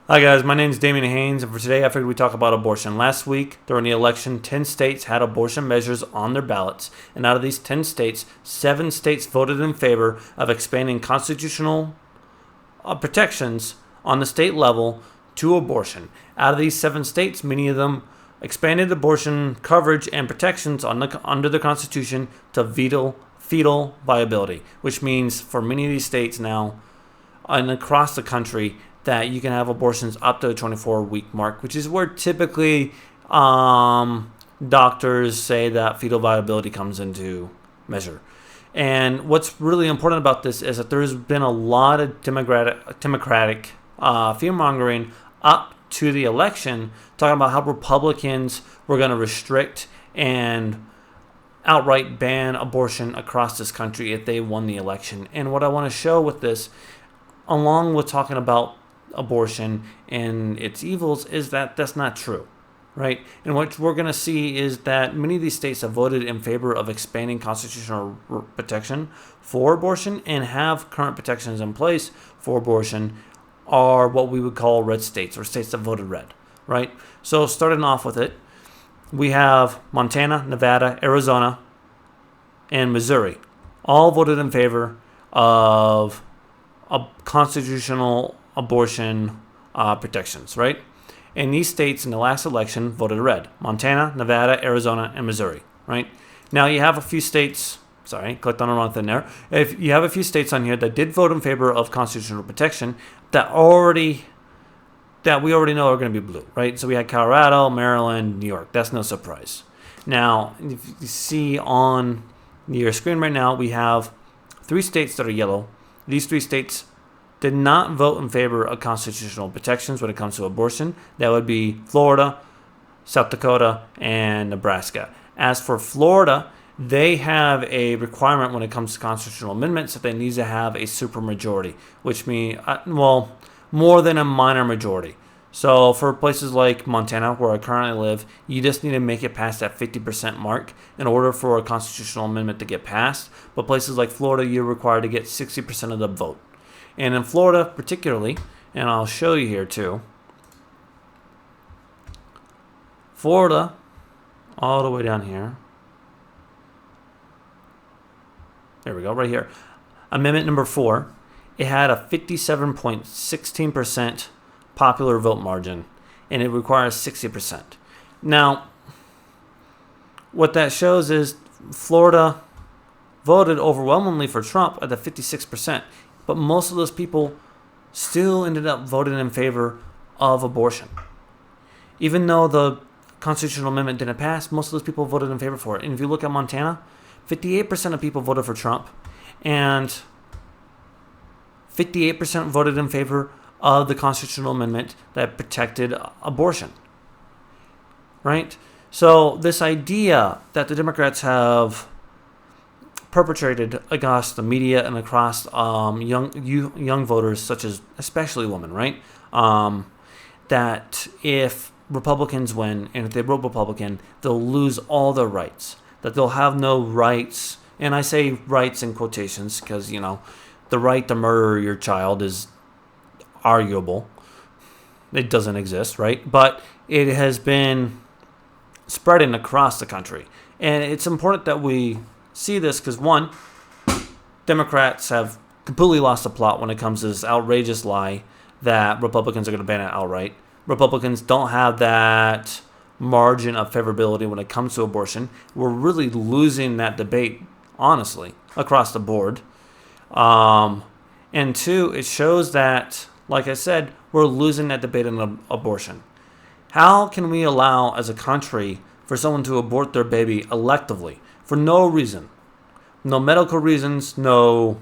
Hi guys, my name is Damian Haynes, and for today I figured we'd talk about abortion. Last week, during the election, 10 states had abortion measures on their ballots, and out of these 10 states, 7 states voted in favor of expanding constitutional protections on the state level to abortion. Out of these 7 states, many of them expanded abortion coverage and protections under the Constitution to fetal viability, which means for many of these states now and across the country that you can have abortions up to the 24-week mark, which is where typically doctors say that fetal viability comes into measure. And what's really important about this is that there's been a lot of democratic fear-mongering up to the election, talking about how Republicans were going to restrict and outright ban abortion across this country if they won the election. And what I want to show with this, along with talking about abortion and its evils, is that that's not true, right? And what we're going to see is that many of these states have voted in favor of expanding constitutional protection for abortion and have current protections in place for abortion are what we would call red states, or states that voted red, right? So starting off with it, we have Montana, Nevada, Arizona, and Missouri all voted in favor of constitutional abortion protections, right? And these states in the last election voted red: Montana, Nevada, Arizona, and Missouri, right? Now you have a few states, clicked on the wrong thing there. If you have a few states on here that did vote in favor of constitutional protection that we already know are going to be blue, right? So we had Colorado, Maryland, New York. That's no surprise. Now, if you see on your screen right now, we have 3 states that are yellow. These 3 states did not vote in favor of constitutional protections when it comes to abortion. That would be Florida, South Dakota, and Nebraska. As for Florida, they have a requirement when it comes to constitutional amendments that they need to have a supermajority, which means, more than a minor majority. So for places like Montana, where I currently live, you just need to make it past that 50% mark in order for a constitutional amendment to get passed. But places like Florida, you're required to get 60% of the vote. And in Florida particularly, and I'll show you here too, Florida, all the way down here. There we go, right here. Amendment number 4. It had a 57.16% popular vote margin, and it requires 60%. Now, what that shows is Florida voted overwhelmingly for Trump at the 56%, but most of those people still ended up voting in favor of abortion. Even though the constitutional amendment didn't pass, most of those people voted in favor for it. And if you look at Montana, 58% of people voted for Trump, and 58% voted in favor of the constitutional amendment that protected abortion, right? So this idea that the Democrats have perpetrated against the media and across young voters, such as especially women, right? That if Republicans win, and if they vote Republican, they'll lose all their rights, that they'll have no rights. And I say rights in quotations because, the right to murder your child is arguable. It doesn't exist, right? But it has been spreading across the country. And it's important that we see this because, one, Democrats have completely lost the plot when it comes to this outrageous lie that Republicans are going to ban it outright. Republicans don't have that margin of favorability when it comes to abortion. We're really losing that debate, honestly, across the board. And 2, it shows that, like I said, we're losing that debate on abortion. How can we allow, as a country, for someone to abort their baby electively for no reason? No medical reasons, there's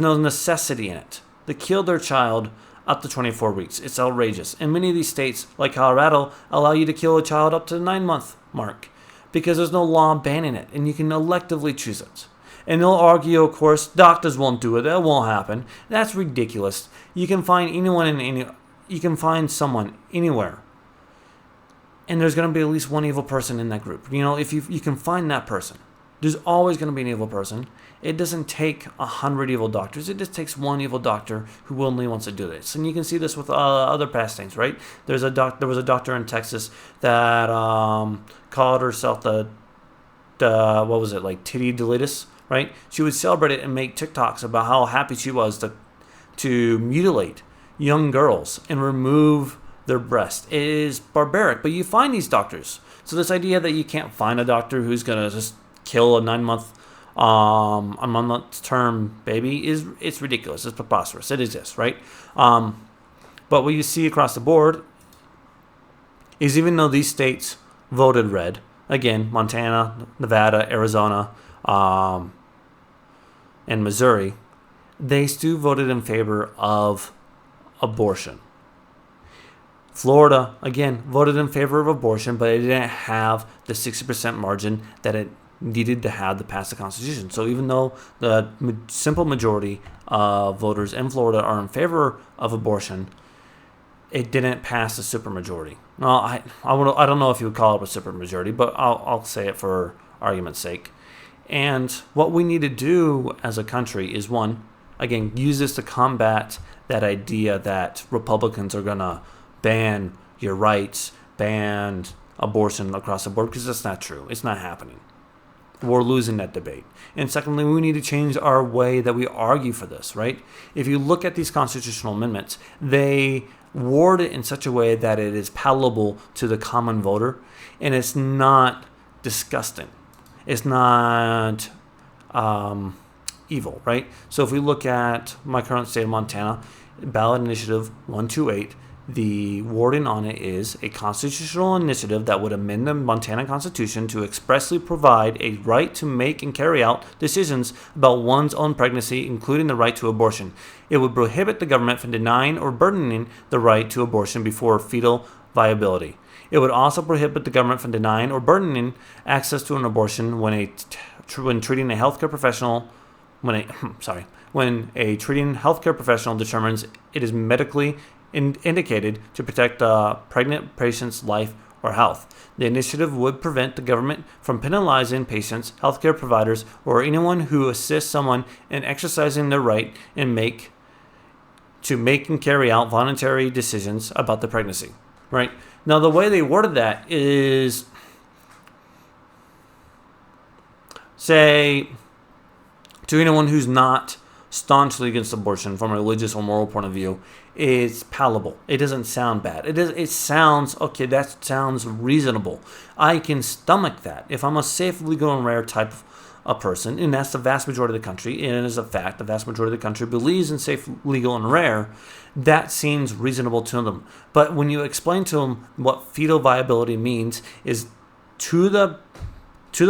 no necessity in it. They kill their child up to 24 weeks. It's outrageous. And many of these states, like Colorado, allow you to kill a child up to the 9-month mark because there's no law banning it, and you can electively choose it. And they'll argue, of course, doctors won't do it. That won't happen. That's ridiculous. You can find someone anywhere, and there's going to be at least one evil person in that group. If you can find that person, There's always going to be an evil person. It doesn't take 100 evil doctors. It just takes one evil doctor who willingly wants to do this. And you can see this with other past things, right? There was a doctor in Texas that called herself the what was it, like Titty Delitis, right? She would celebrate it and make TikToks about how happy she was to mutilate young girls and remove their breast. It is barbaric, but you find these doctors. So this idea that you can't find a doctor who's going to just kill a 9-month term baby it's ridiculous. It's preposterous. It exists, right? But what you see across the board is, even though these states voted red, again, Montana, Nevada, Arizona, and Missouri, they still voted in favor of abortion. Florida, again, voted in favor of abortion, but it didn't have the 60% margin that it needed to have to pass the Constitution. So even though the simple majority of voters in Florida are in favor of abortion, it didn't pass the supermajority. No, I don't know if you would call it a supermajority, but I'll say it for argument's sake. And what we need to do as a country is, one, again, use this to combat that idea that Republicans are going to ban your rights, ban abortion across the board, because that's not true. It's not happening. We're losing that debate. And secondly, we need to change our way that we argue for this, right? If you look at these constitutional amendments, they word it in such a way that it is palatable to the common voter, and it's not disgusting. It's not evil, right? So if we look at my current state of Montana, ballot initiative 128, the wording on it is a constitutional initiative that would amend the Montana Constitution to expressly provide a right to make and carry out decisions about one's own pregnancy, including the right to abortion. It would prohibit the government from denying or burdening the right to abortion before fetal viability. It would also prohibit the government from denying or burdening access to an abortion when treating a healthcare professional when a treating healthcare professional determines it is medically indicated to protect a pregnant patient's life or health. The initiative would prevent the government from penalizing patients, healthcare providers, or anyone who assists someone in exercising their right and make and carry out voluntary decisions about the pregnancy. Right? Now, the way they worded that is, say, to anyone who's not staunchly against abortion from a religious or moral point of view, is palatable. It doesn't sound bad. It sounds, okay, that sounds reasonable. I can stomach that. If I'm a safe, legal, and rare type of person, and that's the vast majority of the country, and it is a fact, the vast majority of the country believes in safe, legal, and rare, that seems reasonable to them. But when you explain to them what fetal viability means, is to the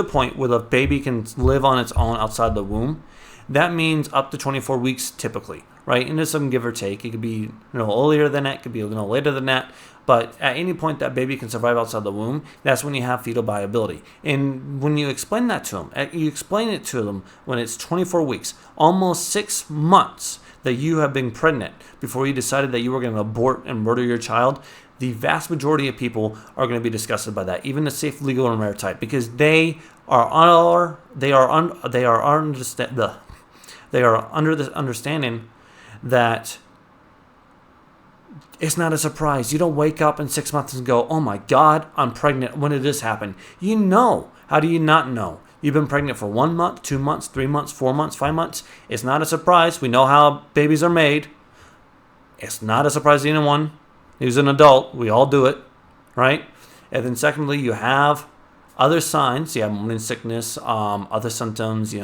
point where the baby can live on its own outside the womb, that means up to 24 weeks typically, right? And there's some give or take. It could be earlier than that, it could be later than that. But at any point that baby can survive outside the womb, that's when you have fetal viability. And when you explain that to them, you explain it to them when it's 24 weeks, almost 6 months that you have been pregnant before you decided that you were going to abort and murder your child, the vast majority of people are going to be disgusted by that, even the safe, legal, and rare type, because they are under the understanding that it's not a surprise. You don't wake up in 6 months and go, oh my God, I'm pregnant. When did this happen? You know. How do you not know? You've been pregnant for 1 month, 2 months, 3 months, 4 months, 5 months. It's not a surprise. We know how babies are made. It's not a surprise to anyone who's an adult. We all do it, right? And then secondly, you have other signs. You have morning sickness, other symptoms,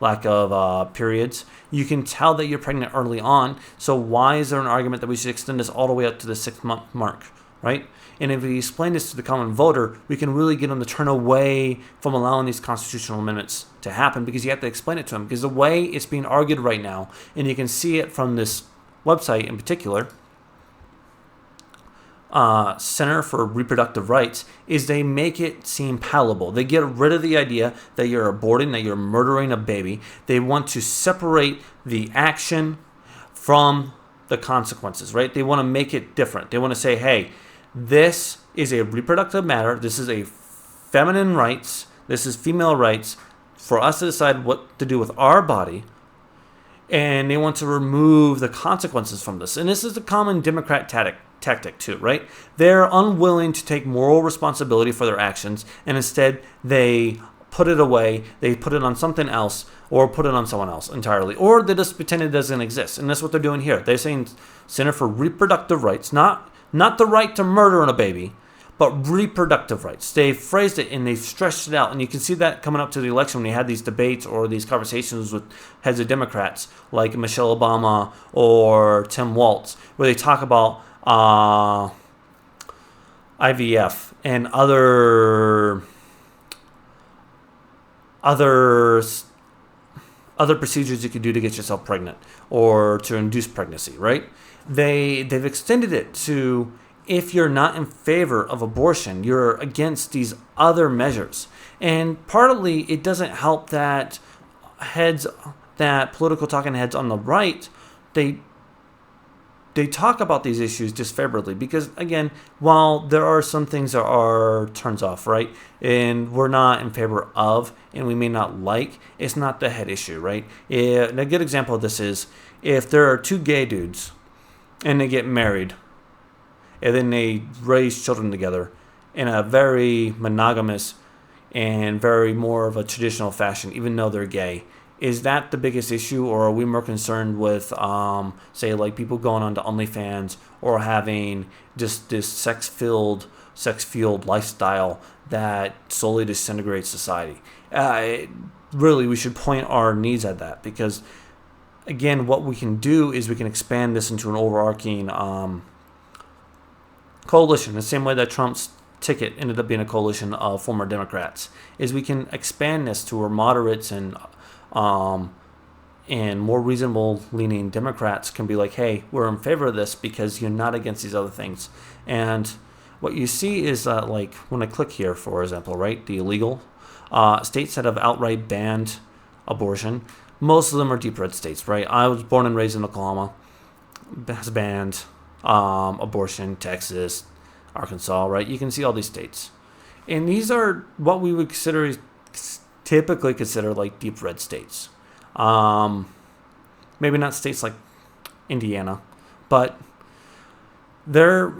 lack of periods. You can tell that you're pregnant early on. So why is there an argument that we should extend this all the way up to the 6-month mark, right? And if we explain this to the common voter, we can really get them to turn away from allowing these constitutional amendments to happen, because you have to explain it to them. Because the way it's being argued right now, and you can see it from this website in particular, Center for Reproductive Rights, is they make it seem palatable. They get rid of the idea that you're aborting, that you're murdering a baby. They want to separate the action from the consequences, right? They want to make it different. They want to say, hey, this is a reproductive matter. This is a feminine rights. This is female rights. for us to decide what to do with our body, and they want to remove the consequences from this. And this is a common Democrat tactic too, right? They're unwilling to take moral responsibility for their actions, and instead they put it away, they put it on something else, or put it on someone else entirely, or they just pretend it doesn't exist. And that's what they're doing here. They're saying Center for Reproductive Rights, not the right to murder a baby, but reproductive rights. They phrased it and they stretched it out, and you can see that coming up to the election when they had these debates or these conversations with heads of Democrats like Michelle Obama or Tim Walz, where they talk about IVF and other procedures you could do to get yourself pregnant or to induce pregnancy, right? They've extended it to, if you're not in favor of abortion, you're against these other measures. And partly it doesn't help that political talking heads on the right, they talk about these issues disfavorably because, again, while there are some things that are turns off, right, and we're not in favor of, and we may not like, it's not the head issue, right? And a good example of this is if there are two gay dudes and they get married and then they raise children together in a very monogamous and very more of a traditional fashion, even though they're gay. Is that the biggest issue, or are we more concerned with, say, like people going on to OnlyFans or having just this sex-fueled lifestyle that slowly disintegrates society? Really, we should point our needs at that because, again, what we can do is we can expand this into an overarching coalition, the same way that Trump's ticket ended up being a coalition of former Democrats, is we can expand this to where moderates and more reasonable leaning Democrats can be like, hey, we're in favor of this because you're not against these other things. And what you see is that, like, when I click here, for example, right, the illegal states that have outright banned abortion, most of them are deep red states, right? I was born and raised in Oklahoma, has banned abortion, Texas, Arkansas, right? You can see all these states. And these are what we would typically consider like deep red states. Maybe not states like Indiana, but they're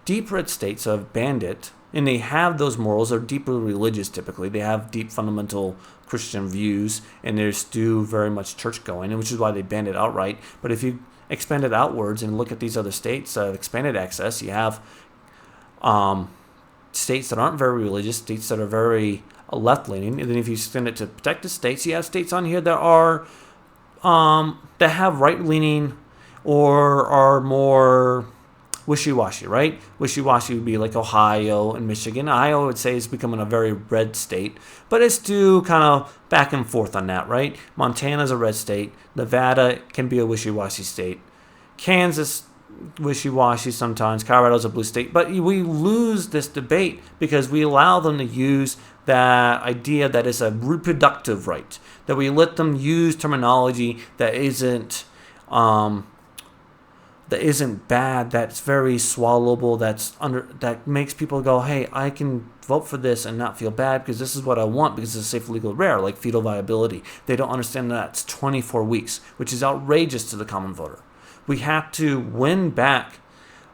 deep red states have banned it, and they have those morals. They're deeply religious typically. They have deep fundamental Christian views, and they're still very much church going, which is why they banned it outright. But if you expand it outwards and look at these other states that have expanded access, you have states that aren't very religious, states that are very left-leaning, and then if you extend it to protected states, you have states on here that are that have right-leaning or are more wishy-washy, right? Wishy-washy would be like Ohio and Michigan. Ohio, I would say, is becoming a very red state, but it's still kind of back and forth on that, right? Montana's a red state. Nevada can be a wishy-washy state. Kansas, wishy-washy sometimes. Colorado's a blue state. But we lose this debate because we allow them to use that idea that it's a reproductive right, that we let them use terminology that isn't bad, that's very swallowable, that makes people go, hey, I can vote for this and not feel bad because this is what I want because it's safe, legal, rare, like fetal viability. They don't understand that it's 24 weeks, which is outrageous to the common voter. We have to win back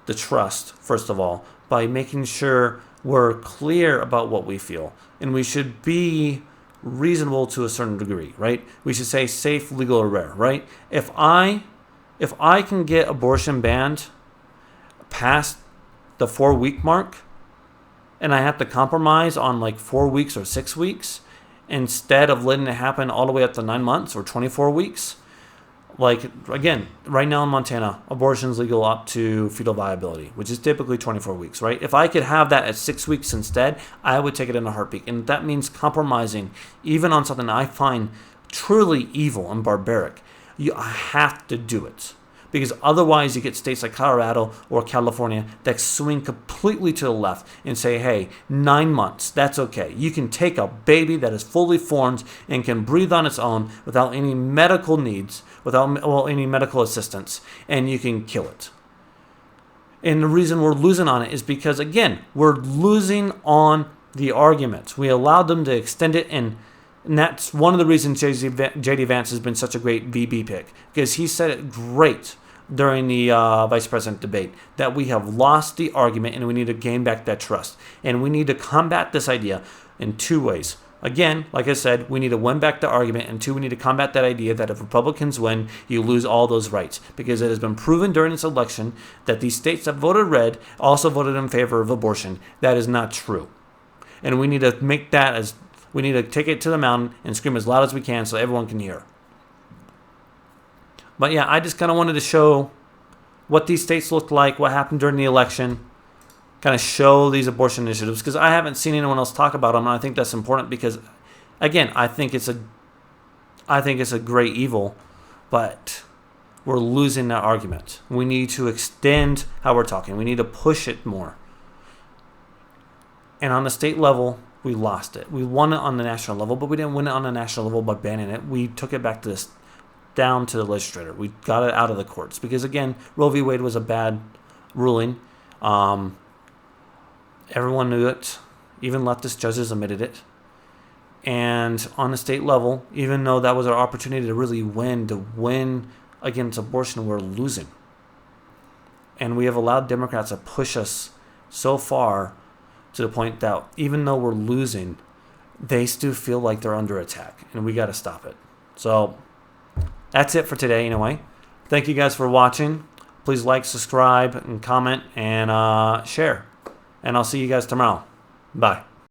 the trust, first of all, by making sure we're clear about what we feel. And we should be reasonable to a certain degree, right? We should say safe, legal, or rare, right? If I can get abortion banned past the 4-week mark, and I have to compromise on like 4 weeks or 6 weeks, instead of letting it happen all the way up to 9 months or 24 weeks, like, again, right now in Montana, abortion is legal up to fetal viability, which is typically 24 weeks, right? If I could have that at 6 weeks instead, I would take it in a heartbeat. And that means compromising even on something I find truly evil and barbaric. You have to do it. Because otherwise you get states like Colorado or California that swing completely to the left and say, hey, 9 months, that's okay. You can take a baby that is fully formed and can breathe on its own without any medical needs, without any medical assistance, and you can kill it. And the reason we're losing on it is because, again, we're losing on the arguments. We allowed them to extend it and And that's one of the reasons J.D. Vance has been such a great VP pick, because he said it great during the vice president debate that we have lost the argument and we need to gain back that trust. And we need to combat this idea in two ways. Again, like I said, we need to win back the argument, and two, we need to combat that idea that if Republicans win, you lose all those rights. Because it has been proven during this election that these states that voted red also voted in favor of abortion. That is not true. And we need to make that as, we need to take it to the mountain and scream as loud as we can so everyone can hear. But yeah, I just kind of wanted to show what these states looked like, what happened during the election, kind of show these abortion initiatives, because I haven't seen anyone else talk about them, and I think that's important because, again, I think it's a great evil, but we're losing that argument. We need to extend how we're talking. We need to push it more. And on the state level, we lost it. We won it on the national level, but we didn't win it on the national level by banning it. We took it back to this, down to the legislature. We got it out of the courts because, again, Roe v. Wade was a bad ruling. Everyone knew it. Even leftist judges admitted it. And on the state level, even though that was our opportunity to really win against abortion, we're losing. And we have allowed Democrats to push us so far to the point that even though we're losing, they still feel like they're under attack. And we got to stop it. So that's it for today anyway. Thank you guys for watching. Please like, subscribe, and comment, and share. And I'll see you guys tomorrow. Bye.